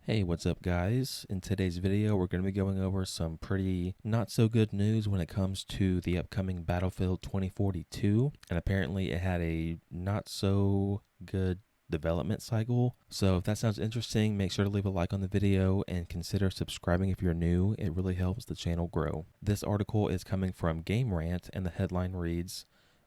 Hey, what's up guys? In today's video, we're going to be going over some pretty not so good news when it comes to the upcoming Battlefield 2042. And apparently it had a not so good development cycle. So if that sounds interesting, make sure to leave a like on the video and consider subscribing if you're new. It really helps the channel grow. This article is coming from Game Rant and the headline reads,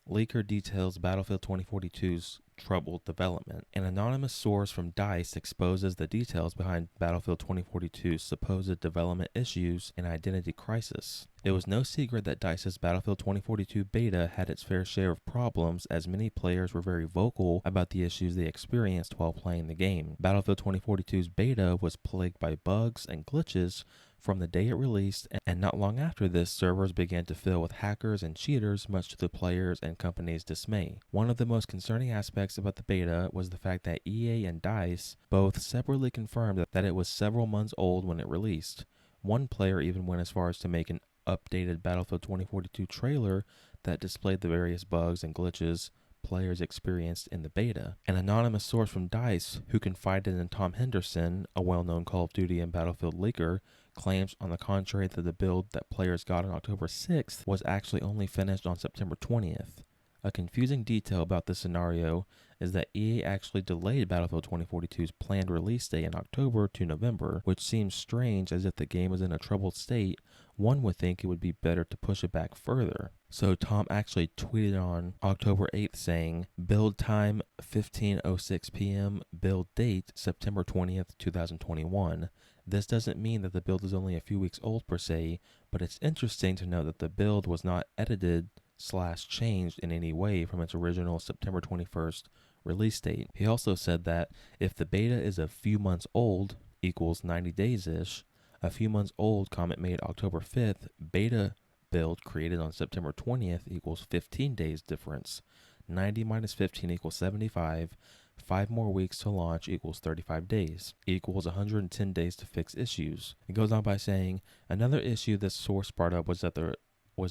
Leaker details Battlefield 2042's troubled development. An anonymous source from DICE exposes the details behind Battlefield 2042's supposed development issues and identity crisis. It was no secret that DICE's Battlefield 2042 beta had its fair share of problems, as many players were very vocal about the issues they experienced while playing the game. Battlefield 2042's beta was plagued by bugs and glitches from the day it released, and not long after this, servers began to fill with hackers and cheaters, much to the players' and company's dismay. One of the most concerning aspects about the beta was the fact that EA and DICE both separately confirmed that it was several months old when it released. One player even went as far as to make an updated Battlefield 2042 trailer that displayed the various bugs and glitches players experienced in the beta. An anonymous source from DICE, who confided in Tom Henderson, a well-known Call of Duty and Battlefield leaker, claims on the contrary that the build that players got on October 6th was actually only finished on September 20th. A confusing detail about this scenario is that EA actually delayed Battlefield 2042's planned release date in October to November, which seems strange, as if the game was in a troubled state. One would think it would be better to push it back further. So Tom actually tweeted on October 8th saying, build time 15:06 p.m., build date September 20th, 2021. This doesn't mean that the build is only a few weeks old per se, but it's interesting to note that the build was not edited/changed in any way from its original September 21st release date. He also said that if the beta is a few months old equals 90 days-ish, a few months old comment made October 5th, beta build created on September 20th equals 15 days difference. 90 minus 15 equals 75. 5 more weeks to launch equals 35 days, equals 110 days to fix issues. It goes on by saying, another issue this source brought up was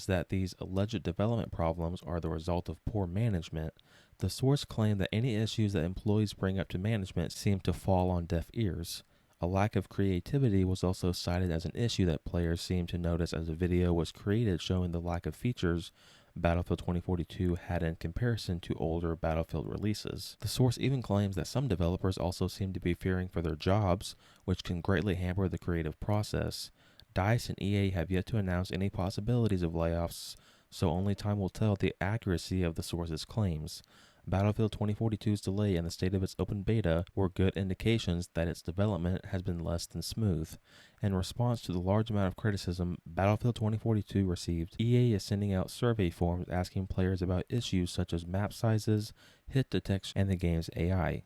that these alleged development problems are the result of poor management. The source claimed that any issues that employees bring up to management seem to fall on deaf ears. A lack of creativity was also cited as an issue that players seemed to notice as a video was created showing the lack of features Battlefield 2042 had in comparison to older Battlefield releases. The source even claims that some developers also seem to be fearing for their jobs, which can greatly hamper the creative process. DICE and EA have yet to announce any possibilities of layoffs, so only time will tell the accuracy of the source's claims. Battlefield 2042's delay and the state of its open beta were good indications that its development has been less than smooth. In response to the large amount of criticism Battlefield 2042 received, EA is sending out survey forms asking players about issues such as map sizes, hit detection, and the game's AI.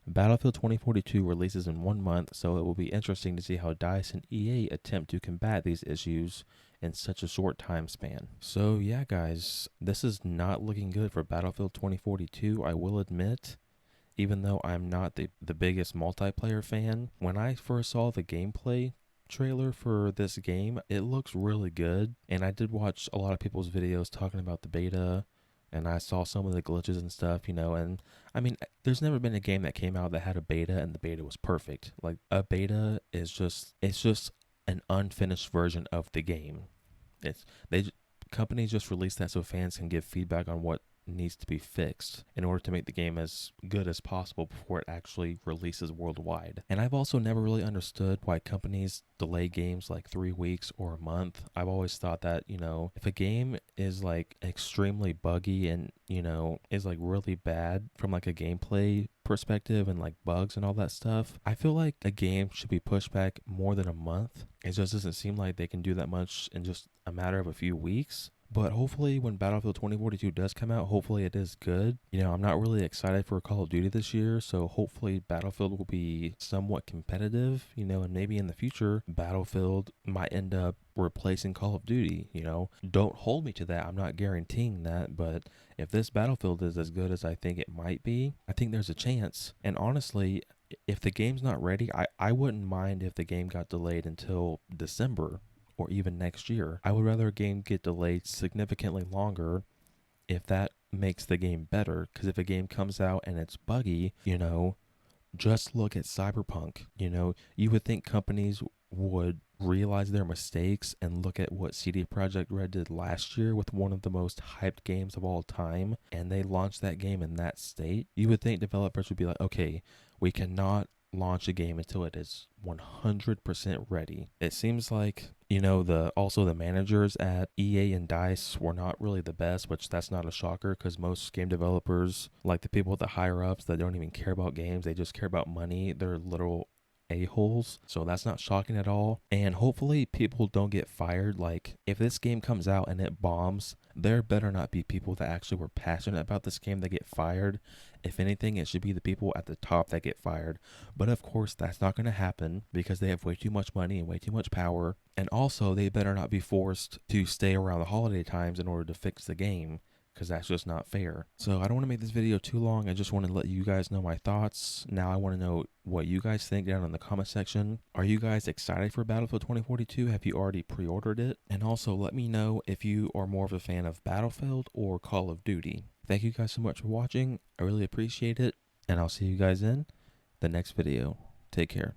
Battlefield 2042 releases in 1 month, so it will be interesting to see how DICE and EA attempt to combat these issues in such a short time span. So yeah guys, this is not looking good for Battlefield 2042, I will admit. Even though I'm not the biggest multiplayer fan, when I first saw the gameplay trailer for this game, it looks really good. And I did watch a lot of people's videos talking about the beta, and I saw some of the glitches and stuff, and I mean, there's never been a game that came out that had a beta and the beta was perfect. Like, a beta is it's just an unfinished version of the game. Companies just release that so fans can give feedback on what needs to be fixed in order to make the game as good as possible before it actually releases worldwide. And I've also never really understood why companies delay games like 3 weeks or a month. I've always thought that, if a game is like extremely buggy and, is like really bad from like a gameplay perspective and like bugs and all that stuff, I feel like a game should be pushed back more than a month. It just doesn't seem like they can do that much in just a matter of a few weeks. But hopefully when Battlefield 2042 does come out, hopefully it is good. I'm not really excited for Call of Duty this year, so hopefully Battlefield will be somewhat competitive, and maybe in the future, Battlefield might end up replacing Call of Duty, Don't hold me to that, I'm not guaranteeing that, but if this Battlefield is as good as I think it might be, I think there's a chance. And honestly, if the game's not ready, I wouldn't mind if the game got delayed until December or even next year. I would rather a game get delayed significantly longer if that makes the game better, because if a game comes out and it's buggy, just look at Cyberpunk. You know, you would think companies would realize their mistakes and look at what CD Projekt Red did last year with one of the most hyped games of all time, and they launched that game in that state. You would think developers would be like, okay, we cannot launch a game until it is 100% ready. It seems like, you know, the managers at EA and DICE were not really the best, which that's not a shocker because most game developers, like the people at the higher ups that don't even care about games, they just care about money. They're literal a-holes, so that's not shocking at all. And hopefully people don't get fired. Like, if this game comes out and it bombs, there better not be people that actually were passionate about this game that get fired. If anything, it should be the people at the top that get fired. But of course, that's not going to happen because they have way too much money and way too much power. And also, they better not be forced to stay around the holiday times in order to fix the game, because that's just not fair. So I don't want to make this video too long. I just want to let you guys know my thoughts. Now I want to know what you guys think down in the comment section. Are you guys excited for Battlefield 2042? Have you already pre-ordered it? And also let me know if you are more of a fan of Battlefield or Call of Duty. Thank you guys so much for watching. I really appreciate it. And I'll see you guys in the next video. Take care.